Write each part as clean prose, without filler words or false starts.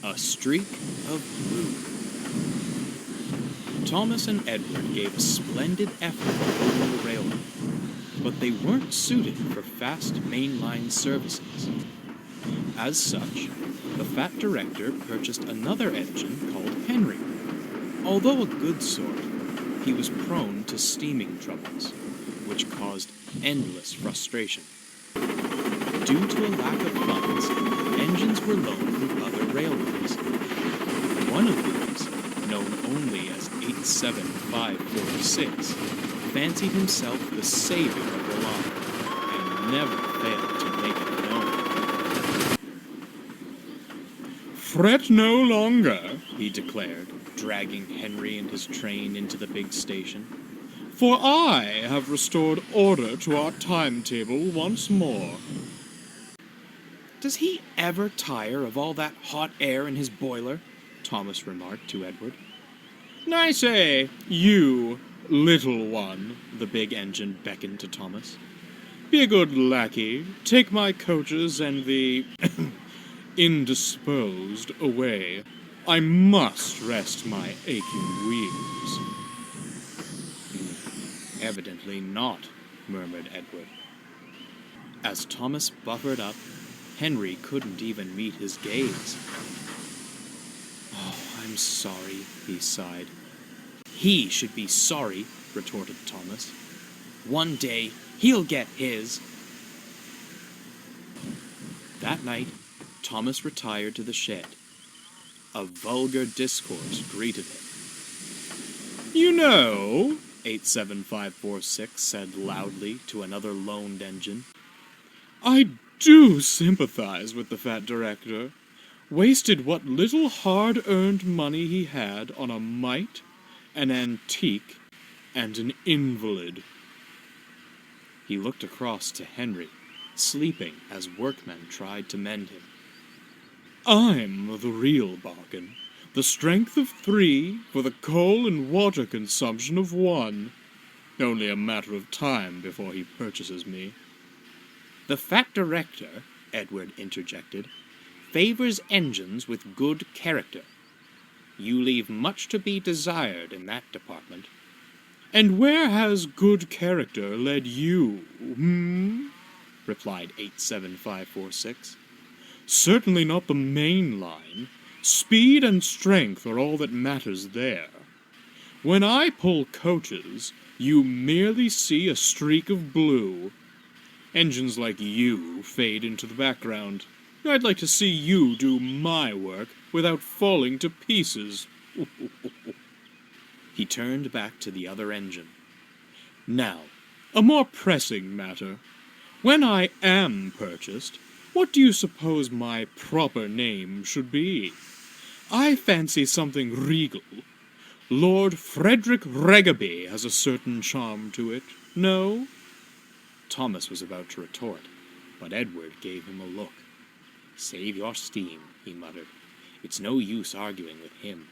A streak of blue. Thomas and Edward gave a splendid effort over the railway, but they weren't suited for fast mainline services. As such, the fat director purchased another engine called Henry. Although a good sort, he was prone to steaming troubles, which caused endless frustration. Due to a lack of funds, engines were loaned from other railways. One of these, known only as 87546, fancied himself the savior of the line, and never failed to make it known. "Fret no longer," he declared, dragging Henry and his train into the big station, "for I have restored order to our timetable once more." "Does he ever tire of all that hot air in his boiler?" Thomas remarked to Edward. "I say, you, little one," the big engine beckoned to Thomas. "Be a good lackey, take my coaches and the indisposed away. I must rest my aching wheels." "Evidently not," murmured Edward. As Thomas buffered up, Henry couldn't even meet his gaze. "Oh, I'm sorry," he sighed. "He should be sorry," retorted Thomas. "One day, he'll get his." That night, Thomas retired to the shed. A vulgar discourse greeted him. "You know," 87546 said loudly to another loaned engine, "I do sympathize with the fat director. Wasted what little hard-earned money he had on a mite, an antique, and an invalid." He looked across to Henry, sleeping as workmen tried to mend him. "I'm the real bargain. The strength of 3 for the coal and water consumption of 1. Only a matter of time before he purchases me." "The fat director," Edward interjected, "favors engines with good character. You leave much to be desired in that department." "And where has good character led you, replied 87546. "Certainly not the main line. Speed and strength are all that matters there. When I pull coaches, you merely see a streak of blue. Engines like you fade into the background. I'd like to see you do my work without falling to pieces." He turned back to the other engine. "Now, a more pressing matter. When I am purchased, what do you suppose my proper name should be? I fancy something regal. Lord Frederick Regaby has a certain charm to it. No?" Thomas was about to retort, but Edward gave him a look. "Save your steam," he muttered. "It's no use arguing with him."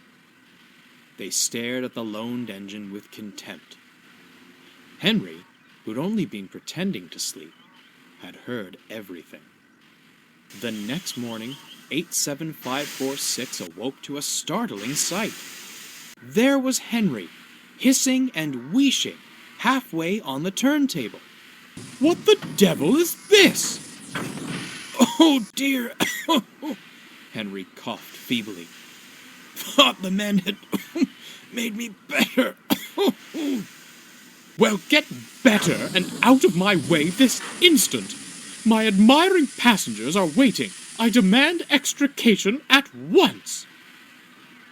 They stared at the loaned engine with contempt. Henry, who'd only been pretending to sleep, had heard everything. The next morning, 87546 awoke to a startling sight. There was Henry, hissing and wheeshing, halfway on the turntable. "What the devil is this?" "Oh, dear," Henry coughed feebly. "Thought the men had made me better." "Well, get better and out of my way this instant. My admiring passengers are waiting. I demand extrication at once."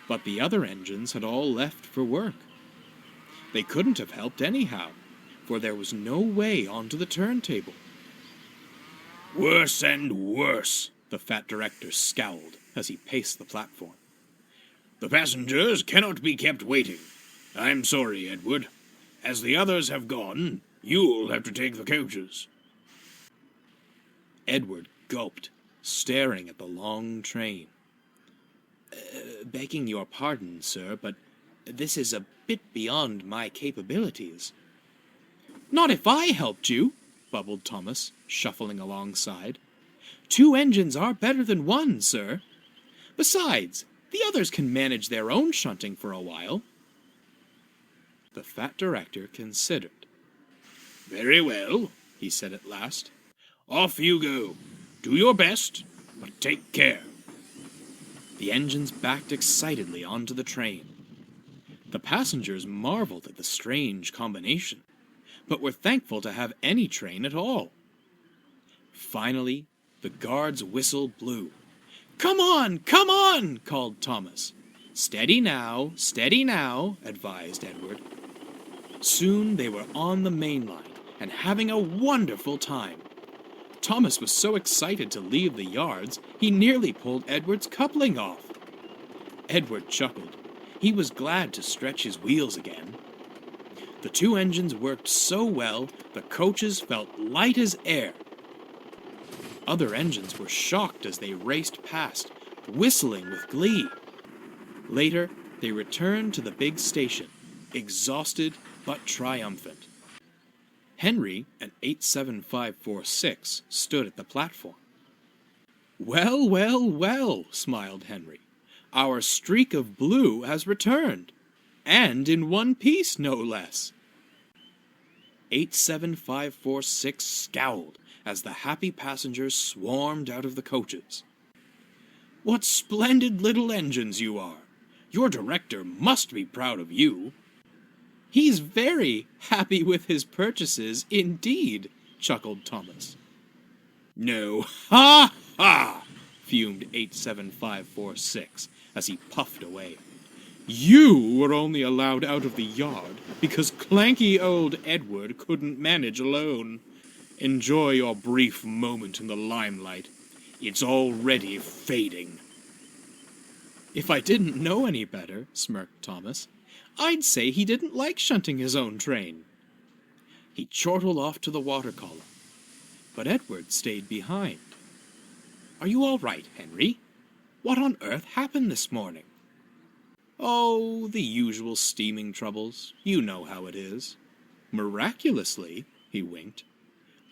But the other engines had all left for work. They couldn't have helped anyhow, for there was no way onto the turntable. "Worse and worse," the fat director scowled as he paced the platform. "The passengers cannot be kept waiting. I'm sorry, Edward. As the others have gone, you'll have to take the coaches." Edward gulped, staring at the long train. "Begging your pardon, sir, but this is a bit beyond my capabilities." "Not if I helped you," bubbled Thomas, shuffling alongside. "2 engines are better than 1, sir. Besides, the others can manage their own shunting for a while. The fat director considered. Very well, he said at last. Off you go. Do your best, but take care. The engines backed excitedly onto the train. The passengers marveled at the strange combination, but were thankful to have any train at all. Finally, the guard's whistle blew. Come on, called Thomas. Steady now, advised Edward. Soon they were on the main line and having a wonderful time. Thomas was so excited to leave the yards, he nearly pulled Edward's coupling off. Edward chuckled. He was glad to stretch his wheels again. The two engines worked so well, the coaches felt light as air. Other engines were shocked as they raced past, whistling with glee. Later, they returned to the big station, exhausted but triumphant. Henry and 87546 stood at the platform. Well, smiled Henry. Our streak of blue has returned, and in one piece, no less. 87546 scowled as the happy passengers swarmed out of the coaches. What splendid little engines you are! Your director must be proud of you. He's very happy with his purchases indeed, chuckled Thomas. No, ha, fumed 87546 as he puffed away. You were only allowed out of the yard because clanky old Edward couldn't manage alone. Enjoy your brief moment in the limelight. It's already fading. If I didn't know any better, smirked Thomas, I'd say he didn't like shunting his own train. He chortled off to the water column, but Edward stayed behind. Are you all right, Henry? What on earth happened this morning? Oh, the usual steaming troubles. You know how it is. Miraculously, he winked,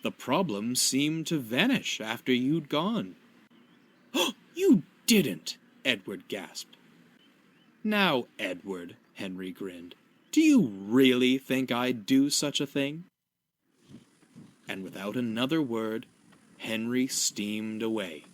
the problem seemed to vanish after you'd gone. Oh, you didn't, Edward gasped. Now, Edward, Henry grinned, do you really think I'd do such a thing? And without another word, Henry steamed away.